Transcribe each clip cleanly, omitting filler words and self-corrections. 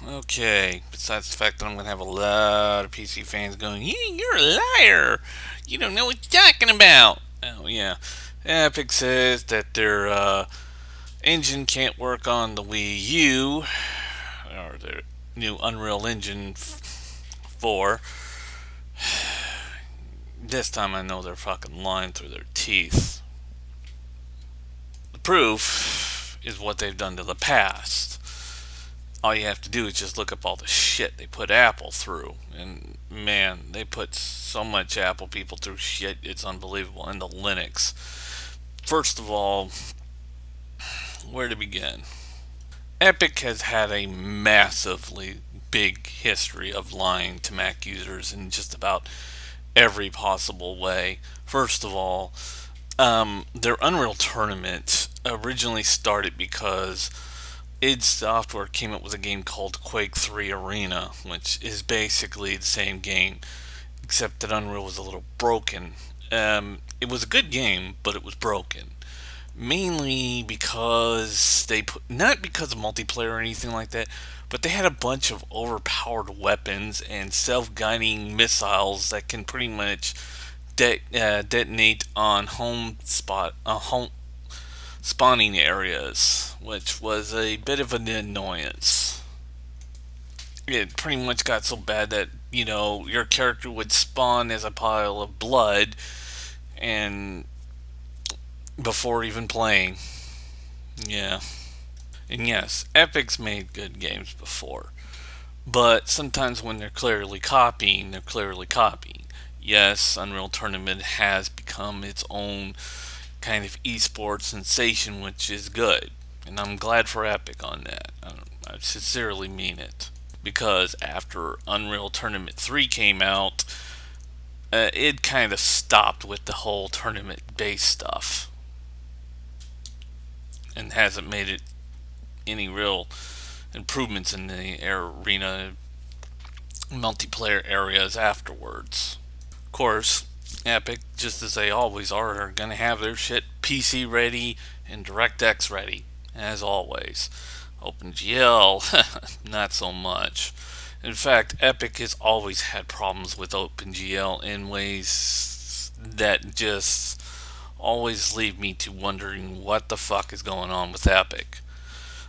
Okay, besides the fact that I'm going to have a lot of PC fans going, you're a liar. You don't know what you're talking about. Oh, yeah. Epic says that their engine can't work on the Wii U, or their new Unreal Engine 4. This time I know they're fucking lying through their teeth. The proof is what they've done to the past. All you have to do is just look up all the shit they put Apple through. And man, they put so much Apple people through shit, it's unbelievable. And the Linux. First of all, where to begin? Epic has had a massively big history of lying to Mac users in just about every possible way. First of all, their Unreal Tournament originally started because id Software came up with a game called Quake 3 Arena, which is basically the same game, except that Unreal was a little broken. It was a good game, but it was broken. Mainly because they put, not because of multiplayer or anything like that, but they had a bunch of overpowered weapons and self-guiding missiles that can pretty much detonate on home spawning areas, which was a bit of an annoyance. It pretty much got so bad that, your character would spawn as a pile of blood and before even playing. Yeah. And yes, Epic's made good games before. But sometimes when they're clearly copying, they're clearly copying. Yes, Unreal Tournament has become its own kind of esports sensation, which is good. And I'm glad for Epic on that. I sincerely mean it. Because after Unreal Tournament 3 came out, it kind of stopped with the whole tournament based stuff and hasn't made it any real improvements in the arena multiplayer areas afterwards. Of course, Epic, just as they always are going to have their shit PC ready and DirectX ready, as always. OpenGL, not so much. In fact, Epic has always had problems with OpenGL in ways that just always leave me to wondering what the fuck is going on with Epic.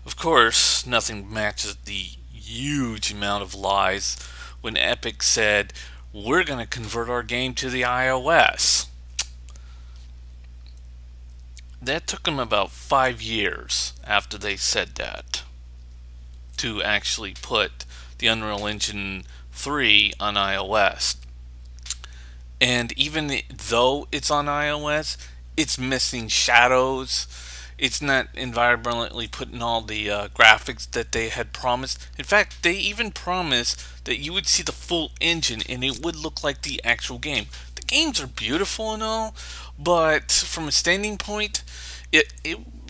Of course, nothing matches the huge amount of lies when Epic said, we're going to convert our game to the iOS. That took them about 5 years after they said that to actually put the Unreal Engine 3 on iOS. And even though it's on iOS, it's missing shadows. It's not environmentally putting all the graphics that they had promised. In fact, they even promised that you would see the full engine and it would look like the actual game. The games are beautiful and all, but from a standing point, it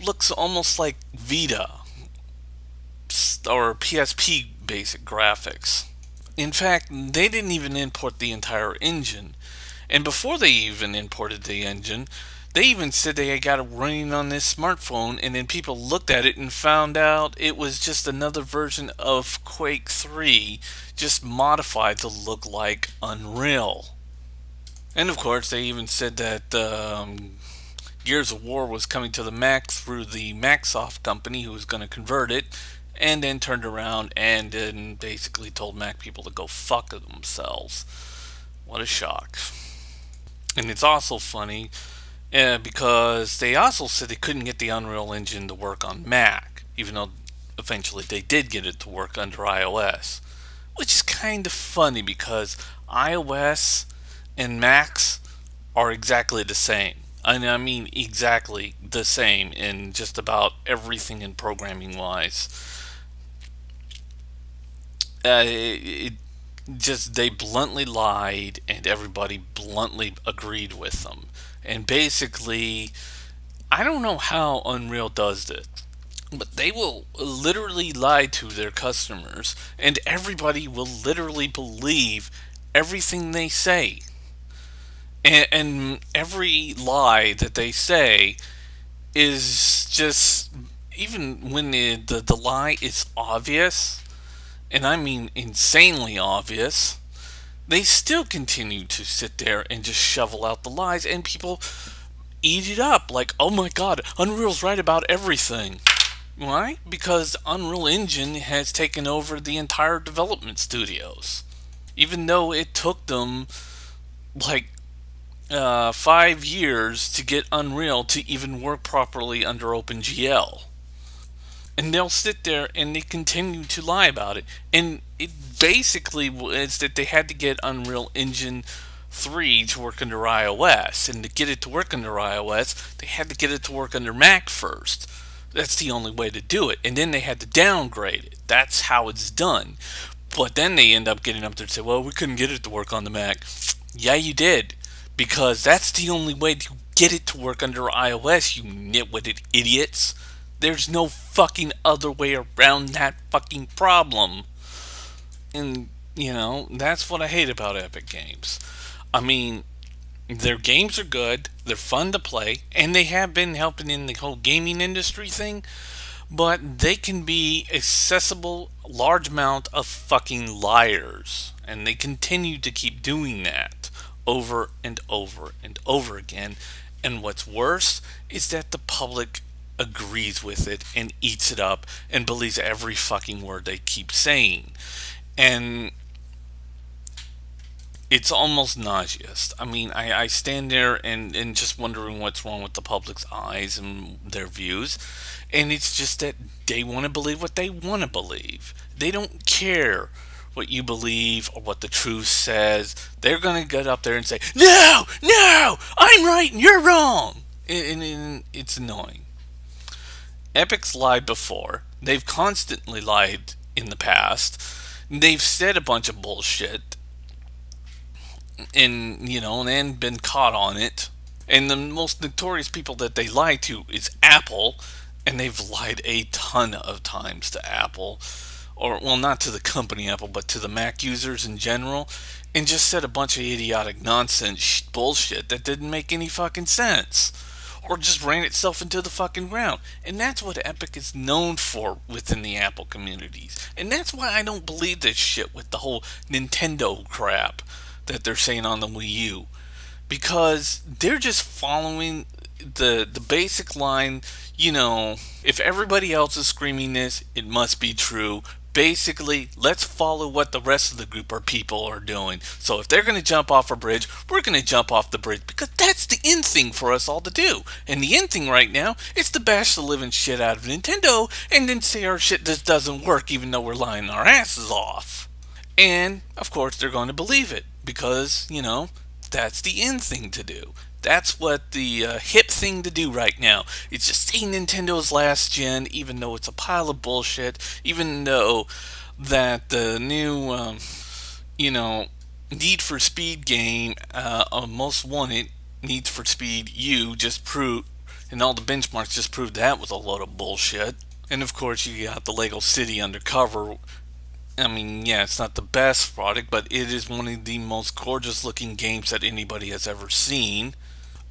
looks almost like Vita or PSP basic graphics. In fact, they didn't even import the entire engine. And before they even imported the engine, they even said they got it running on this smartphone, and then people looked at it and found out it was just another version of Quake 3, just modified to look like Unreal. And of course, they even said that Gears of War was coming to the Mac through the Macsoft company who was going to convert it, and then turned around and then basically told Mac people to go fuck themselves. What a shock. And it's also funny because they also said they couldn't get the Unreal Engine to work on Mac, even though eventually they did get it to work under iOS. Which is kind of funny because iOS and Macs are exactly the same. And I mean exactly the same in just about everything in programming wise. It just they bluntly lied and everybody bluntly agreed with them. And basically, I don't know how Unreal does this, but they will literally lie to their customers and everybody will literally believe everything they say. And every lie that they say is just, even when the lie is obvious, and I mean insanely obvious, they still continue to sit there and just shovel out the lies, and people eat it up like, oh my god, Unreal's right about everything. Why? Because Unreal Engine has taken over the entire development studios. Even though it took them like 5 years to get Unreal to even work properly under OpenGL. And they'll sit there and they continue to lie about it. And it basically was that they had to get Unreal Engine 3 to work under iOS. And to get it to work under iOS, they had to get it to work under Mac first. That's the only way to do it. And then they had to downgrade it. That's how it's done. But then they end up getting up there and say, well, we couldn't get it to work on the Mac. Yeah, you did. Because that's the only way to get it to work under iOS, you nitwitted idiots. There's no fucking other way around that fucking problem. And, that's what I hate about Epic Games. I mean, their games are good, they're fun to play, and they have been helping in the whole gaming industry thing, but they can be accessible large amount of fucking liars. And they continue to keep doing that over and over and over again. And what's worse is that the public agrees with it and eats it up and believes every fucking word they keep saying. And it's almost nauseous. I mean, I stand there and just wondering what's wrong with the public's eyes and their views. And it's just that they want to believe what they want to believe. They don't care what you believe or what the truth says. They're going to get up there and say, no, no, I'm right and you're wrong. And it's annoying. Epic's lied before. They've constantly lied in the past. They've said a bunch of bullshit and been caught on it. And the most notorious people that they lie to is Apple, and they've lied a ton of times to Apple, or well, not to the company Apple, but to the Mac users in general, and just said a bunch of idiotic nonsense bullshit that didn't make any fucking sense. Or just ran itself into the fucking ground. And that's what Epic is known for within the Apple communities. And that's why I don't believe this shit with the whole Nintendo crap that they're saying on the Wii U, because they're just following the basic line. If everybody else is screaming this, it must be true. Basically, let's follow what the rest of the group or people are doing. So if they're going to jump off a bridge, we're going to jump off the bridge, because that's the in thing for us all to do. And the in thing right now is to bash the living shit out of Nintendo and then say our shit just doesn't work even though we're lying our asses off. And, of course, they're going to believe it because, that's the in thing to do. That's what the hip thing to do right now. It's just say Nintendo's last gen, even though it's a pile of bullshit, even though that the new, Need for Speed game, Most Wanted, Need for Speed U, just proved, and all the benchmarks just proved that was a load of bullshit. And of course, you got the Lego City Undercover. I mean, yeah, it's not the best product, but it is one of the most gorgeous looking games that anybody has ever seen.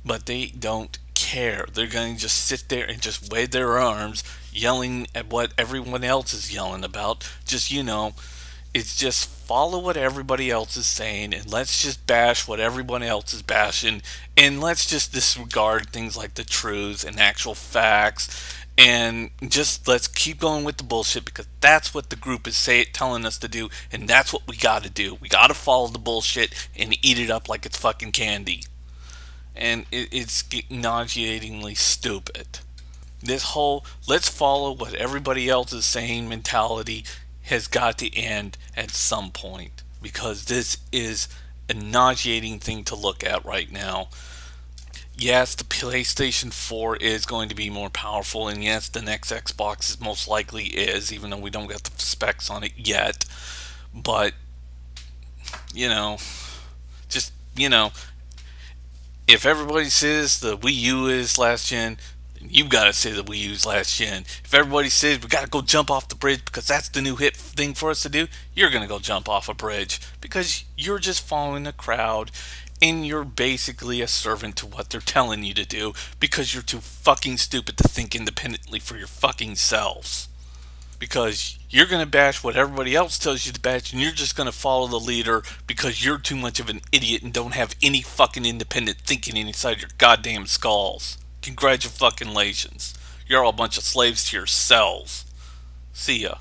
But they don't care. They're going to just sit there and just wave their arms, yelling at what everyone else is yelling about. Just, it's just follow what everybody else is saying, and let's just bash what everyone else is bashing, and let's just disregard things like the truths and actual facts, and just let's keep going with the bullshit, because that's what the group is telling us to do, and that's what we gotta do. We gotta follow the bullshit and eat it up like it's fucking candy. And it's nauseatingly stupid. This whole let's follow what everybody else is saying mentality has got to end at some point, because this is a nauseating thing to look at right now. Yes, the PlayStation 4 is going to be more powerful, and yes, the next Xbox is most likely is, even though we don't get the specs on it yet. But, just, if everybody says the Wii U is last gen, then you gotta say the Wii U is last gen. If everybody says we gotta go jump off the bridge because that's the new hip thing for us to do, you're gonna go jump off a bridge because you're just following the crowd, and you're basically a servant to what they're telling you to do because you're too fucking stupid to think independently for your fucking selves. because you're going to bash what everybody else tells you to bash, and you're just going to follow the leader because you're too much of an idiot and don't have any fucking independent thinking inside your goddamn skulls. Congratulations. You're all a bunch of slaves to yourselves. See ya.